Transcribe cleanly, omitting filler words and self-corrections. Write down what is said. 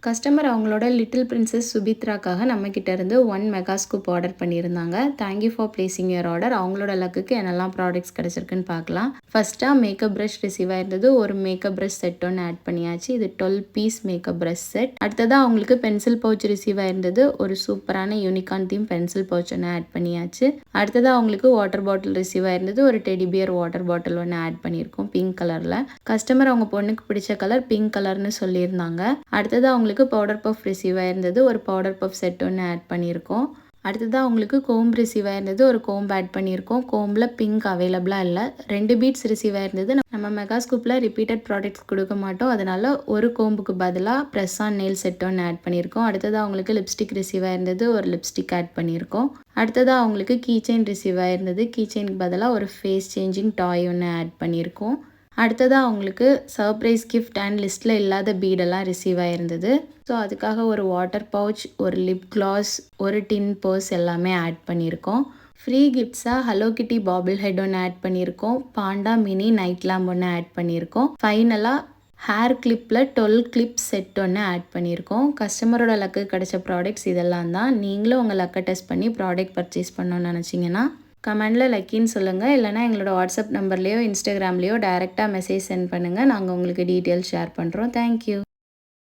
Customer அவங்களோட little princess சுபித்ராக்காக நம்மக்கிட்ட இருந்து 1 மெகா ஸ்கூப் ஆர்டர் பண்ணியிருந்தாங்க. Thank you for placing your order. அவங்களோட லக்குக்கு என்னெல்லாம் ப்ராடக்ட்ஸ் கிடச்சிருக்குன்னு பார்க்கலாம். ஃபர்ஸ்ட்டாக மேக்கப் ப்ரஷ் ரிசீவ் ஆயிருந்தது. ஒரு மேக்கப் ப்ரஷ் செட் ஒன்று ஆட் பண்ணியாச்சு. இது 12 பீஸ் மேக்கப் ப்ரஷ் செட். அடுத்ததாக அவங்களுக்கு பென்சில் பவுச் ரிசீவ் ஆயிருந்தது. ஒரு சூப்பரான யூனிகான் தீம் பென்சில் பவுச் ஒன்று ஆட் பண்ணியாச்சு. அடுத்ததாக அவங்களுக்கு வாட்டர் பாட்டில் ரிசீவ் ஆயிருந்தது. ஒரு டெடி பியர் வாட்டர் பாட்டில் ஒன்று ஆட் பண்ணியிருக்கோம் பிங்க் கலரில். கஸ்டமர் அவங்க பொண்ணுக்கு பிடிச்ச கலர் பிங்க் கலர்னு சொல்லியிருந்தாங்க. அடுத்தது அவங்களுக்கு பவுடர் பஃப் ரிசீவ் ஆயிருந்தது. ஒரு பவுடர் பஃப் செட் ஒன்று ஆட் பண்ணியிருக்கோம். அடுத்ததாக உங்களுக்கு கோம்பு ரிசீவ் ஆயிருந்தது. ஒரு கோம்பு ஆட் பண்ணியிருக்கோம். கோம்பில் பிங்க் அவைலபிளாக இல்லை. 2 பீட்ஸ் ரிசீவ் ஆயிருந்தது. நம்ம மெகா ஸ்கூப்பில் ரிப்பீட்டட் ப்ராடக்ட்ஸ் கொடுக்க மாட்டோம். அதனால ஒரு கோம்புக்கு பதிலாக ப்ரெஸ் ஆன் நெயில் செட் ஒன்று ஆட் பண்ணியிருக்கோம். அடுத்ததாக அவங்களுக்கு லிப்ஸ்டிக் ரிசீவ் ஆயிருந்தது. ஒரு லிப்ஸ்டிக் ஆட் பண்ணியிருக்கோம். அடுத்ததாக அவங்களுக்கு கீ செயின் ரிசீவ் ஆயிருந்தது. கீ செயினுக்கு பதிலாக ஒரு ஃபேஸ் சேஞ்சிங் டாய் ஒன்று ஆட் பண்ணியிருக்கோம். அடுத்ததாக அவங்களுக்கு சர்ப்ரைஸ் கிஃப்ட் அண்ட் லிஸ்ட்டில் இல்லாத பீடெல்லாம் ரிசீவ் ஆயிருந்தது. ஸோ அதுக்காக ஒரு வாட்டர் பவுச், ஒரு லிப் கிளாஸ், ஒரு டின் பர்ஸ் எல்லாமே ஆட் பண்ணியிருக்கோம். ஃப்ரீ கிஃப்ட்ஸாக ஹலோ கிட்டி பாபிள் ஹெட் ஒன்று ஆட் பண்ணியிருக்கோம். பாண்டா மினி நைட் லேம்ப் ஒன்று ஆட் பண்ணியிருக்கோம். ஃபைனலாக ஹேர் கிளிப்பில் 12 கிளிப் செட் ஒன்று ஆட் பண்ணியிருக்கோம். கஸ்டமரோட லக்கு கிடைச்ச ப்ராடக்ட்ஸ் இதெல்லாம் தான். நீங்களும் உங்கள் லக்கை டெஸ்ட் பண்ணி ப்ராடக்ட் பர்ச்சேஸ் பண்ணணும்னு நினச்சிங்கன்னா கமெண்டில் லக்கின்னு சொல்லுங்கள். இல்லைனா எங்களோட வாட்ஸ்அப் நம்பர்லேயோ இன்ஸ்டாகிராம்லேயோ டைரெக்டாக மெசேஜ் சென்ட் பண்ணுங்கள். நாங்கள் உங்களுக்கு டீட்டெயில்ஸ் ஷேர் பண்ணுறோம். தேங்க்யூ.